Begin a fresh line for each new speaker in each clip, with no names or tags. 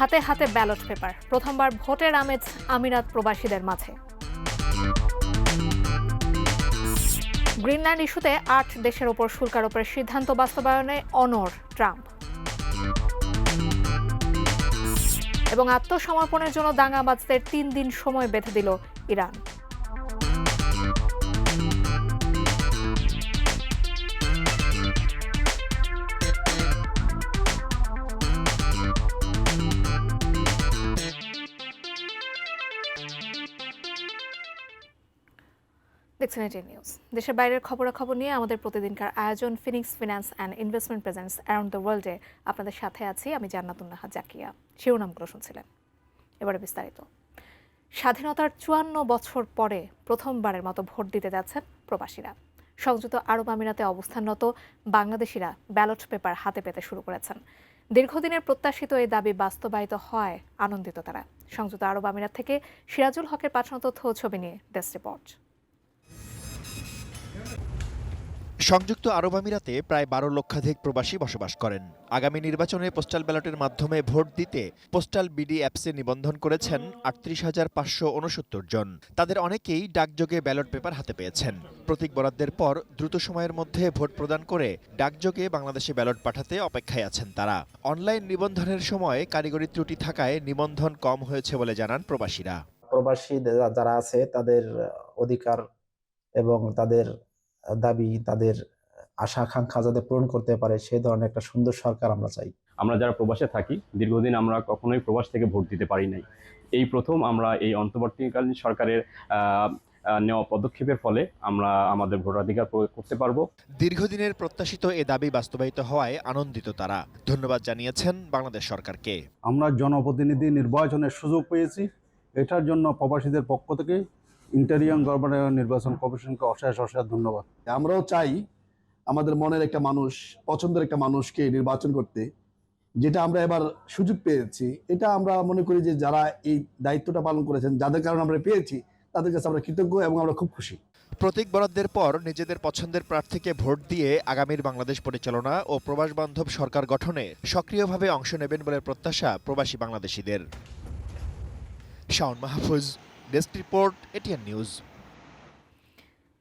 হাতে হাতে ballot paper, প্রথমবার ভোটের আমেজ আমিরাত প্রবাসীদের মাঝে। গ্রিনল্যান্ড ইস্যুতে ৮ দেশের ওপর শুল্ক আরোপের সিদ্ধান্ত বাস্তবায়নে অনড় ট্রাম্প। এবং আত্মসমর্পণের জন্য দাঙ্গাবাজদের ৩ দিন সময় বেঁধে দিল ইরান। দেখছেন এটিএন নিউজ। দেশের বাইরের খবরাখবর নিয়ে আমাদের প্রতিদিনকার আয়োজন Phoenix finance and investment presents around the ওয়ার্ল্ডে আপনাদের সাথে আছি আমি জান্নাতুন্নাহা জাকিয়া। শিরোনামগুলো শুনছিলেন, এবারে বিস্তারিত। স্বাধীনতার ৫৪ বছর পরে প্রথমবারের মতো ভোট দিতে যাচ্ছেন প্রবাসীরা। সংযুক্ত আরব আমিরাতে অবস্থানরত বাংলাদেশিরা ব্যালট পেপার হাতে পেতে শুরু করেছেন। দীর্ঘদিনের প্রত্যাশিত এই দাবি বাস্তবায়িত হয় আনন্দিত তারা। সংযুক্ত আরব আমিরাত থেকে সিরাজুল হকের পাঠানো তথ্য ও ছবি নিয়ে ডেস্ক রিপোর্ট।
সংযুক্ত আরব আমিরাতে প্রায় ১২ লক্ষাধিক প্রবাসী বসবাস করেন। আগামী নির্বাচনে পোস্টাল ব্যালটের মাধ্যমে ভোট দিতে পোস্টাল বিডি অ্যাপসে নিবন্ধন করেছেন ৩৮,৫৬৯ জন। তাদের অনেকেই ডাকযোগে ব্যালট পেপার হাতে পেয়েছেন। প্রতীক বরাদ্দের পর দ্রুত সময়ের মধ্যে ভোট প্রদান করে ডাকযোগে বাংলাদেশে ব্যালট পাঠাতে অপেক্ষায় আছেন তারা। অনলাইন নিবন্ধনের সময় কারিগরি ত্রুটি থাকায় নিবন্ধন কম হয়েছে বলে জানান প্রবাসীরা।
প্রবাসী যারা আছে তাদের অধিকার এবং তাদের দাবি, তাদের আশা আকাঙ্ক্ষা যাতে পূরণ করতে পারে সেই ধরনের একটা সুন্দর সরকার আমরা চাই।
আমরা যারা প্রবাসে থাকি, দীর্ঘদিন আমরা কখনোই প্রবাস থেকে ভোট দিতে পারি নাই। এই প্রথম আমরা এই অন্তর্বর্তীকালীন সরকারের নেওয়া পদক্ষেপের ফলে আমরা আমাদের ভোটাধিকার প্রয়োগ করতে পারবো।
দীর্ঘদিনের প্রত্যাশিত এ দাবি বাস্তবায়িত হওয়ায় আনন্দিত তারা। ধন্যবাদ জানিয়েছেন বাংলাদেশ সরকারকে।
আমরা জনপ্রতিনিধি নির্বাচনের সুযোগ পেয়েছি, এটার জন্য প্রবাসীদের পক্ষ থেকে ইন্টারিয়াম গভর্নমেন্ট নির্বাচন কমিশনকে অশেষ ধন্যবাদ।
আমরাও চাই আমাদের মনের একটা মানুষ, পছন্দের একটা মানুষকে নির্বাচন করতে, যেটা আমরা এবার সুযোগ পেয়েছি। এটা আমরা মনে করি যে যারা এই দায়িত্বটা পালন করেছেন, যাদের কারণে আমরা পেয়েছি, তাদের কাছে আমরা কৃতজ্ঞ এবং আমরা খুব খুশি।
প্রতীক বরাদ্দের পর নিজেদের পছন্দের প্রার্থীকে ভোট দিয়ে আগামীর বাংলাদেশ পরিচালনা ও প্রবাস বান্ধব সরকার গঠনে সক্রিয়ভাবে অংশ নেবেন বলে প্রত্যাশা প্রবাসী বাংলাদেশিদের। Shaon Mahfuz, desk report, ATN news.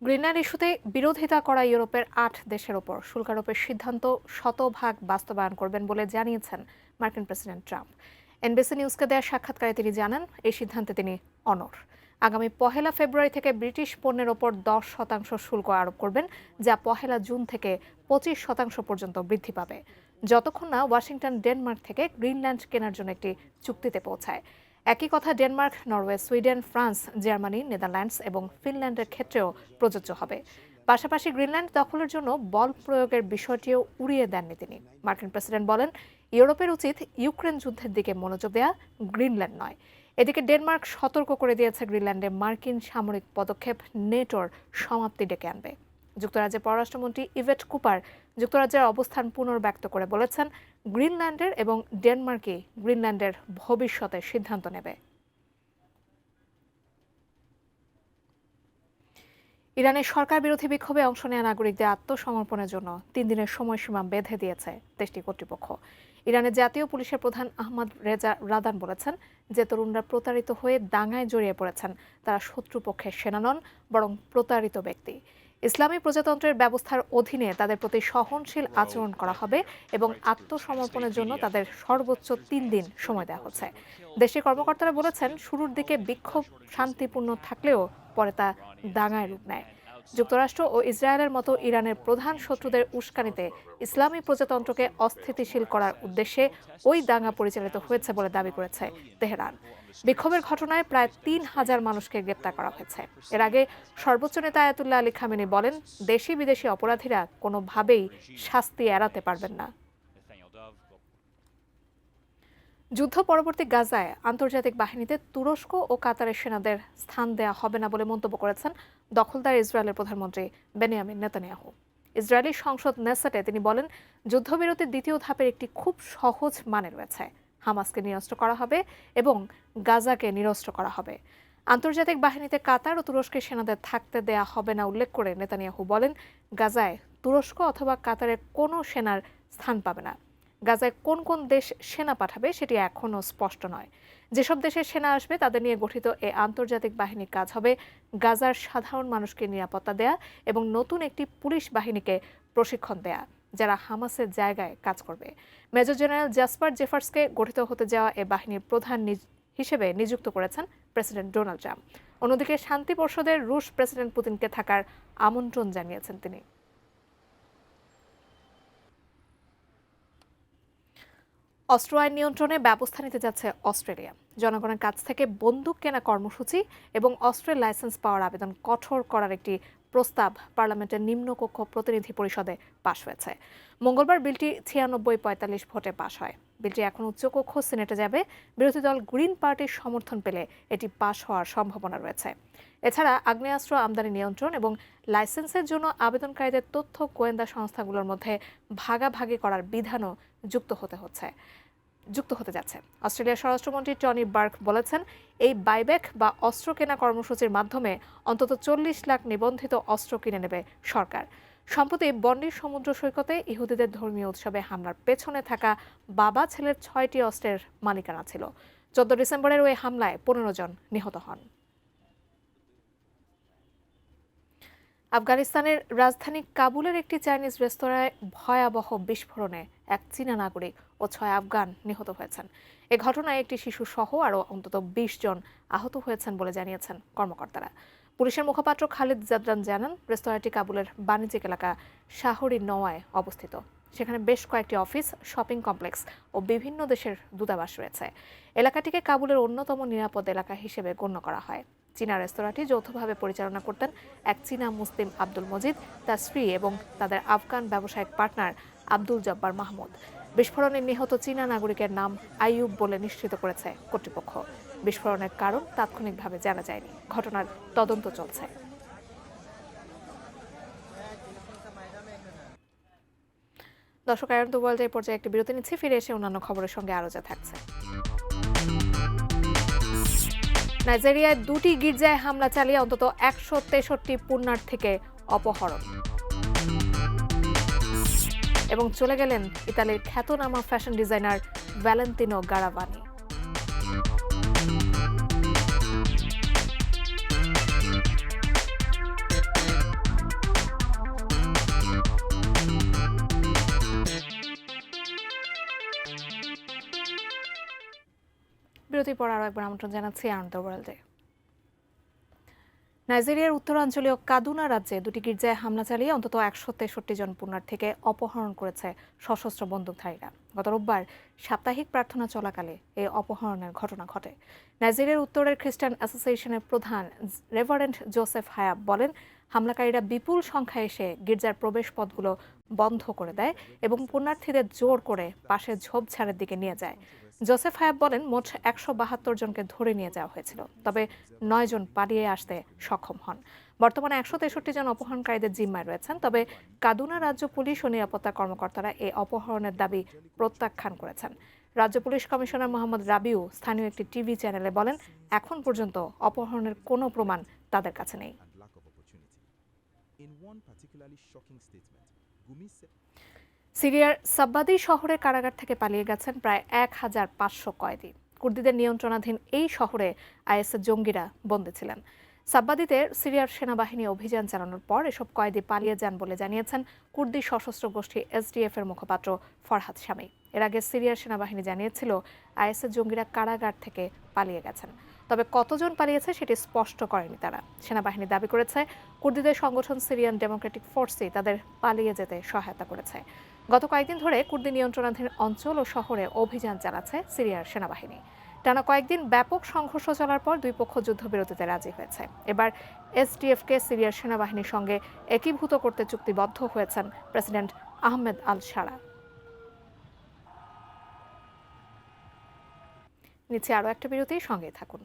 Greenland ইস্যুতে বিরোধিতা করা ইউরোপের ৮ দেশের ওপর শুল্ক আরোপের সিদ্ধান্ত শতভাগ বাস্তবায়ন করবেন বলে জানিয়েছেন মার্কিন প্রেসিডেন্ট ট্রাম্প। এনবিসি নিউজকে দেওয়া সাক্ষাৎকারে তিনি জানান, এই সিদ্ধান্তে তিনি অনড়। আগামী ১ ফেব্রুয়ারি থেকে ব্রিটিশ পণ্যের ওপর ১০% শুল্ক আরোপ করবেন, যা ১ জুন থেকে ২৫% পর্যন্ত বৃদ্ধি পাবে, যতক্ষণ না ওয়াশিংটন ডেনমার্ক থেকে গ্রিনল্যান্ড কেনার জন্য একটি চুক্তিতে পৌঁছায়। একই কথা Denmark, Norway, Sweden, France, Germany, Netherlands এবং ফিনল্যান্ডের ক্ষেত্রেও প্রযোজ্য হবে। পাশাপাশি গ্রিনল্যান্ড দখলের জন্য বল প্রয়োগের বিষয়টিও উড়িয়ে দেননি তিনি। মার্কিন প্রেসিডেন্ট বলেন, ইউরোপের উচিত ইউক্রেন যুদ্ধের দিকে মনোযোগ দেয়া, গ্রিনল্যান্ড নয়। এদিকে ডেনমার্ক সতর্ক করে দিয়েছে গ্রিনল্যান্ডে মার্কিন সামরিক পদক্ষেপ নেটোর সমাপ্তি ডেকে আনবে। যুক্তরাজ্যের পররাষ্ট্রমন্ত্রী ইভেট কুপার যুক্তরাজ্যের অবস্থান পুনর্ব্যক্ত করে বলেছেন, গ্রিনল্যান্ডের এবং ডেনমার্কই গ্রিনল্যান্ডের ভবিষ্যতের সিদ্ধান্ত নেবে। ইরানের সরকার বিরোধী বিক্ষোভে অংশ নেওয়া নাগরিকদের আত্মসমর্পণের জন্য ৩ দিনের সময়সীমা বেঁধে দিয়েছে দেশটির কর্তৃপক্ষ। ইরানের জাতীয় পুলিশের প্রধান আহমদ রেজা রাদান বলেছেন যে তরুণরা প্রতারিত হয়ে দাঙ্গায় জড়িয়ে পড়েছেন তারা শত্রুপক্ষের সেনা নন, বরং প্রতারিত ব্যক্তি। ইসলামী প্রজাতন্ত্রের ব্যবস্থার অধীনে তাদের প্রতি সহনশীল আচরণ করা হবে এবং আত্মসমর্পণের জন্য তাদের সর্বোচ্চ ৩ দিন সময় দেওয়া হচ্ছে। দেশের কর্মকর্তারা বলেছেন, শুরুর দিকে বিক্ষোভ শান্তিপূর্ণ থাকলেও পরে তা দাঙ্গায় রূপ নেয়। যুক্তরাষ্ট্র ও ইসরায়েলের মতো ইরানের প্রধান শত্রুদের উস্কানিতে ইসলামী প্রজাতন্ত্রকে অস্থিতিশীল করার উদ্দেশ্যে ওই দাঙ্গা পরিচালিত হয়েছে বলে দাবি করেছে তেহরান। বিক্ষোভের ঘটনায় প্রায় ৩,০০০ মানুষকে গ্রেপ্তার করা হয়েছে। এর আগে সর্বোচ্চ নেতা আয়াতুল্লাহ আলী খামেনি বলেন, দেশি বিদেশি অপরাধীরা কোনোভাবেই শাস্তি এড়াতে পারবেন না। যুদ্ধ পরবর্তী গাজায় আন্তর্জাতিক বাহিনীতে তুরস্ক ও কাতারের সেনাদের স্থান দেয়া হবে না বলে মন্তব্য করেছেন দখলদার ইসরায়েলের প্রধানমন্ত্রী বেনিয়ামিন নেতানিয়াহু। ইসরায়েলি সংসদ নেসেটে তিনি বলেন, যুদ্ধবিরতির দ্বিতীয় ধাপের একটি খুব সহজ মানে রয়েছে, হামাসকে নিরস্ত্র করা হবে এবং গাজাকে নিরস্ত্র করা হবে। আন্তর্জাতিক বাহিনীতে কাতার ও তুরস্কের সেনাদের থাকতে দেয়া হবে না উল্লেখ করে নেতানিয়াহু বলেন, গাজায় তুরস্ক অথবা কাতারের কোনো সেনার স্থান পাবে না। গাজায় কোন কোন দেশ সেনা পাঠাবে সেটি এখনও স্পষ্ট নয়। যেসব দেশের সেনা আসবে তাদের নিয়ে গঠিত এই আন্তর্জাতিক বাহিনীর কাজ হবে গাজার সাধারণ মানুষকে নিরাপত্তা দেয়া এবং নতুন একটি পুলিশ বাহিনীকে প্রশিক্ষণ দেয়া যারা হামাসের জায়গায় কাজ করবে। মেজর জেনারেল জাসপার জেফার্সকে গঠিত হতে যাওয়া এ বাহিনীর প্রধান হিসেবে নিযুক্ত করেছেন প্রেসিডেন্ট ডোনাল্ড ট্রাম্প। অন্যদিকে শান্তি পরিষদের রুশ প্রেসিডেন্ট পুতিনকে থাকার আমন্ত্রণ জানিয়েছেন তিনি। অস্ত্র আইন নিয়ন্ত্রণে ব্যবস্থা নিতে যাচ্ছে অস্ট্রেলিয়া। জনগণের কাছ থেকে বন্দুক কেনা কর্মসূচি এবং অস্ত্রের লাইসেন্স পাওয়ার আবেদন কঠোর করার একটি প্রস্তাব পার্লামেন্টের নিম্নকক্ষ প্রতিনিধি পরিষদে পাশ হয়েছে। মঙ্গলবার বিলটি 96-45 ভোটে পাশ হয়। বিলটি এখন উচ্চকক্ষ সিনেটে যাবে। বিরোধী দল গ্রিন পার্টির সমর্থন পেলে এটি পাশ হওয়ার সম্ভাবনা রয়েছে। এছাড়া আগ্নেয়াস্ত্র আমদানি নিয়ন্ত্রণ এবং লাইসেন্সের জন্য আবেদনকারীদের তথ্য গোয়েন্দা সংস্থাগুলোর মধ্যে ভাগাভাগি করার বিধানও যুক্ত হতে যাচ্ছে। অস্ট্রেলিয়ার স্বরাষ্ট্রমন্ত্রী টনি বার্ক বলেছেন, এই বাইব্যাক বা অস্ত্র কেনা কর্মসূচির মাধ্যমে অন্তত 40 লাখ নিবন্ধিত অস্ত্র কিনে নেবে সরকার। সম্প্রতি বন্ডির সমুদ্র সৈকতে ইহুদিদের ধর্মীয় উৎসবে হামলার পেছনে থাকা বাবা ছেলের 6টি অস্ত্রের মালিকানা ছিল। 14 ডিসেম্বরের ওই হামলায় 15 জন নিহত হন। আফগানিস্তানের রাজধানী কাবুলের একটি চাইনিজ রেস্তোরাঁয় ভয়াবহ বিস্ফোরণে এক চীনা নাগরিক ও 6 আফগান নিহত হয়েছেন। এ ঘটনায় একটি শিশু সহ আরও অন্তত 20 জন আহত হয়েছেন বলে জানিয়েছেন কর্মকর্তারা। পুলিশের মুখপাত্র খালিদ জাদরান জানান, রেস্তোরাঁটি কাবুলের বাণিজ্যিক এলাকা শাহরি নওয়ায় অবস্থিত। সেখানে বেশ কয়েকটি অফিস, শপিং কমপ্লেক্স ও বিভিন্ন দেশের দূতাবাস রয়েছে। এলাকাটিকে কাবুলের অন্যতম নিরাপদ এলাকা হিসেবে গণ্য করা হয়। চীনা রেস্তোরাঁটি যৌথভাবে পরিচালনা করতেন এক চীনা মুসলিম আব্দুল মজিদ, তার স্ত্রী এবং তাদের আফগান ব্যবসায়িক পার্টনার আব্দুল জব্বার মাহমুদ। বিস্ফোরণে নিহত চীনা নাগরিকের নাম আইয়ুব বলে নিশ্চিত করেছে কর্তৃপক্ষ। বিস্ফোরণের কারণ তাৎক্ষণিকভাবে জানা যায়নি। ঘটনার তদন্ত চলছে। দর্শক, আয়রন দ্য ওয়ার্ল্ড এই পর্যায়ে একটি বিরতি নিচ্ছি। ফিরে এসে অন্যান্য খবরের সঙ্গে আরও যা থাকছে। নাইজেরিয়ায় 2টি গির্জায় হামলা চালিয়ে অন্তত 163 পুণ্যার্থীকে অপহরণ। এবং চলে গেলেন ইতালির খ্যাতনামা ফ্যাশন ডিজাইনার ভ্যালেন্তিনো গারাভানি। বিরতির পর আরও একবার আমন্ত্রণ জানাচ্ছি আয়রন দ্য ওয়ার্ল্ডে। নাইজেরিয়ার উত্তরাঞ্চলীয় কাদুনা রাজ্যে 2টি গির্জায় হামলা চালিয়ে অন্তত 163 জন পুণ্যার্থীকে অপহরণ করেছে সশস্ত্র বন্দুকধারীরা। গত রোববার সাপ্তাহিক প্রার্থনা চলাকালে এই অপহরণের ঘটনা ঘটে। নাইজেরিয়ার উত্তরের খ্রিস্টান অ্যাসোসিয়েশনের প্রধান রেভারেন্ড জোসেফ হায়াব বলেন, হামলাকারীরা বিপুল সংখ্যায় এসে গির্জার প্রবেশপথগুলো বন্ধ করে দেয় এবং পুণ্যার্থীদের জোর করে পাশে ঝোপঝাড়ের দিকে নিয়ে যায়। জোসেফ হায়াব বলেন, মোট 172 জনকে ধরে নিয়ে যাওয়া হয়েছিল, তবে 9 জন পালিয়ে আসতে সক্ষম হন। বর্তমানে 163 জন অপহরণকারীদের জিম্মায় রয়েছেন, তবে কাদুনা রাজ্য পুলিশ ও নিরাপত্তা কর্মকর্তারা এই অপহরণের দাবি প্রত্যাখ্যান করেছেন। রাজ্য পুলিশ কমিশনার মোহাম্মদ রাবিউ স্থানীয় একটি টিভি চ্যানেলে বলেন, এখন পর্যন্ত অপহরণের কোনো প্রমাণ তাদের কাছে নেই। সিরিয়ার সাব্বাদি শহরের কারাগার থেকে পালিয়ে গেছেন প্রায় 1500 কয়েদি। কুর্দিদের নিয়ন্ত্রণাধীন এই শহরে আইএসের জঙ্গিরা বন্দী ছিলেন। সাব্বাদিতে সিরিয়ার সেনাবাহিনী অভিযান চালানোর পর এসব কয়েদি পালিয়ে যান বলে জানিয়েছেন কুর্দি সশস্ত্র গোষ্ঠী এসডিএফ এর মুখপাত্র ফরহাদ শামী। এর আগে সিরিয়ার সেনাবাহিনী জানিয়েছিল আইএসের জঙ্গিরা কারাগার থেকে পালিয়ে গেছেন, তবে কতজন পালিয়েছে সেটি স্পষ্ট করেনি তারা। সেনাবাহিনী দাবি করেছে কুর্দিদের সংগঠন সিরিয়ান ডেমোক্রেটিক ফোর্সই তাদের পালিয়ে যেতে সহায়তা করেছে। গত কয়েকদিন ধরে কুর্দি নিয়ন্ত্রণাধীন অঞ্চল ও শহরে অভিযান চালাচ্ছে সিরিয়ার সেনাবাহিনী। টানা কয়েকদিন ব্যাপক সংঘর্ষ চলার পর দুই পক্ষ যুদ্ধবিরতিতে রাজি হয়েছে। এবার এসডিএফকে সিরিয়ার সেনাবাহিনীর সঙ্গে একীভূত করতে চুক্তিবদ্ধ হয়েছেন প্রেসিডেন্ট আহমেদ আল শারা। নিচে আরও একটা বিরতি, সঙ্গে থাকুন।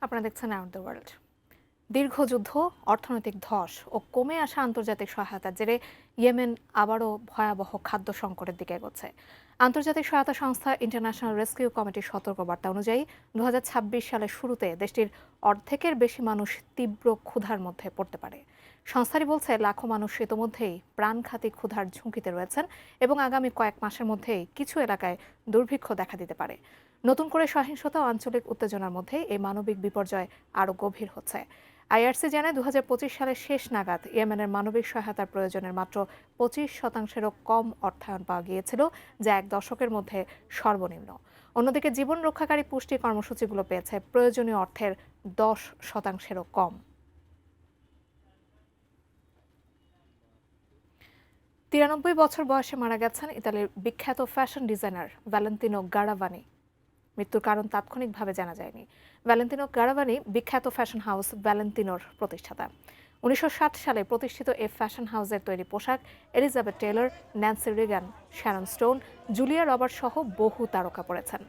আপনারা দেখছেন আরাউন্ড দ্য ওয়ার্ল্ড। দীর্ঘ যুদ্ধ, অর্থনৈতিক ধস ও কমে আসা আন্তর্জাতিক সহায়তার জেরে ইয়েমেন আবারও ভয়াবহ খাদ্য সংকটের দিকে এগোচ্ছে। আন্তর্জাতিক সহায়তা সংস্থা ইন্টারন্যাশনাল রেস্কিউ কমিটির সতর্কবার্তা অনুযায়ী 2026 সালের শুরুতে দেশটির অর্ধেকের বেশি মানুষ তীব্র ক্ষুধার মধ্যে পড়তে পারে। সংস্থাটি বলছে লাখো মানুষ ইতোমধ্যেই প্রাণঘাতী ক্ষুধার ঝুঁকিতে রয়েছেন এবং আগামী কয়েক মাসের মধ্যেই কিছু এলাকায় দুর্ভিক্ষ দেখা দিতে পারে। নতুন করে সহিংসতা ও আঞ্চলিক উত্তেজনার মধ্যে এই মানবিক বিপর্যয় আরও গভীর হচ্ছে। আইআরসি জানায় 2025 সালের শেষ নাগাদ ইয়েমেনের মানবিক সহায়তার প্রয়োজনের মাত্র 25%-এরও কম অর্থায়ন পাওয়া গিয়েছিল, যা এক দশকের মধ্যে সর্বনিম্ন। অন্যদিকে জীবন রক্ষাকারী পুষ্টি কর্মসূচিগুলো পেয়েছে প্রয়োজনীয় অর্থের 10%-এরও কম। তিরানব্বই বছর বয়সে মারা গেছেন ইতালির বিখ্যাত ফ্যাশন ডিজাইনার ভ্যালেন্তিনো গারাভানি। মৃত্যুর কারণ তাৎক্ষণিকভাবে জানা যায়নি। ভ্যালেন্তিনো গারাভানি বিখ্যাত ফ্যাশন হাউস ভ্যালেন্তিনোর প্রতিষ্ঠাতা। 1960 সালে প্রতিষ্ঠিত এই ফ্যাশন হাউসের তৈরি পোশাক এলিজাবেথ টেইলর, ন্যান্সি রিগান, শ্যারন স্টোন, জুলিয়া রবার্ট সহ বহু তারকা পরেছেন।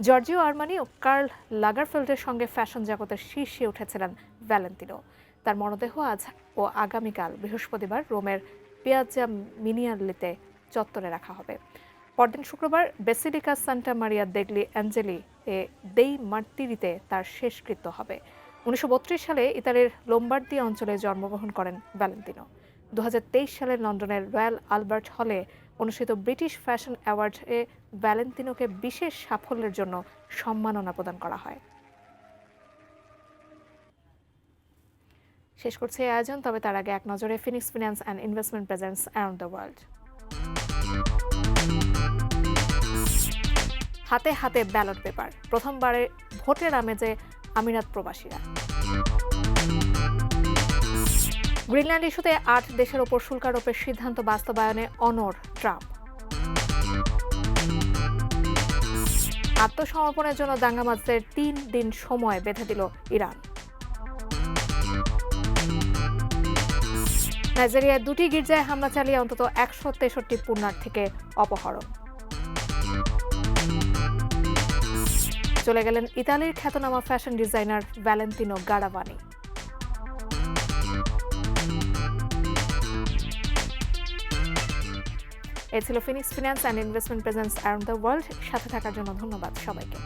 জর্জিও আর্মানি ও কার্ল লাগারফেল্ডের সঙ্গে ফ্যাশন জগতের শীর্ষে উঠেছিলেন ভ্যালেন্তিনো। তার মরদেহ আজ ও আগামীকাল বৃহস্পতিবার রোমের পিয়াজ্জা মিনিয়ালিতে চত্বরে রাখা হবে। পরদিন শুক্রবার বেসিলিকা সান্টা মারিয়া দেগলি অ্যাঞ্জেলি দেই মার্তিরিতে তার শেষকৃত্য হবে। 1932 সালে ইতালির লোম্বার্দি অঞ্চলে জন্মগ্রহণ করেন ভ্যালেন্তিনো। 2023 সালে লন্ডনের রয়্যাল আলবার্ট হলে অনুষ্ঠিত ব্রিটিশ ফ্যাশন অ্যাওয়ার্ডে ভ্যালেন্তিনোকে বিশেষ সাফল্যের জন্য সম্মাননা প্রদান করা হয়। শেষ করছে এই আয়োজন, তবে তার আগে এক নজরে Phoenix finance and investment presents around the world. হাতে হাতে ব্যালট পেপার, প্রথমবারে ভোটের আমেজে আমিরাত প্রবাসীরা। গ্রিনল্যান্ড ইস্যুতে 8 দেশের ওপর শুল্ক আরোপের সিদ্ধান্ত বাস্তবায়নে অনড় ট্রাম্প। আত্মসমর্পণের জন্য দাঙ্গাবাজদের 3 দিন সময় বেঁধে দিল ইরান। নাইজেরিয়ায় 2টি গির্জায় হামলা চালিয়ে অন্তত 163 পুণ্যার্থীকে অপহরণ। চলে গেলেন ইতালির খ্যাতনামা ফ্যাশন ডিজাইনার ভ্যালেন্তিনো গারাভানি। এ ছিল Phoenix finance and investment presents around the world. সাথে থাকার জন্য ধন্যবাদ সবাইকে।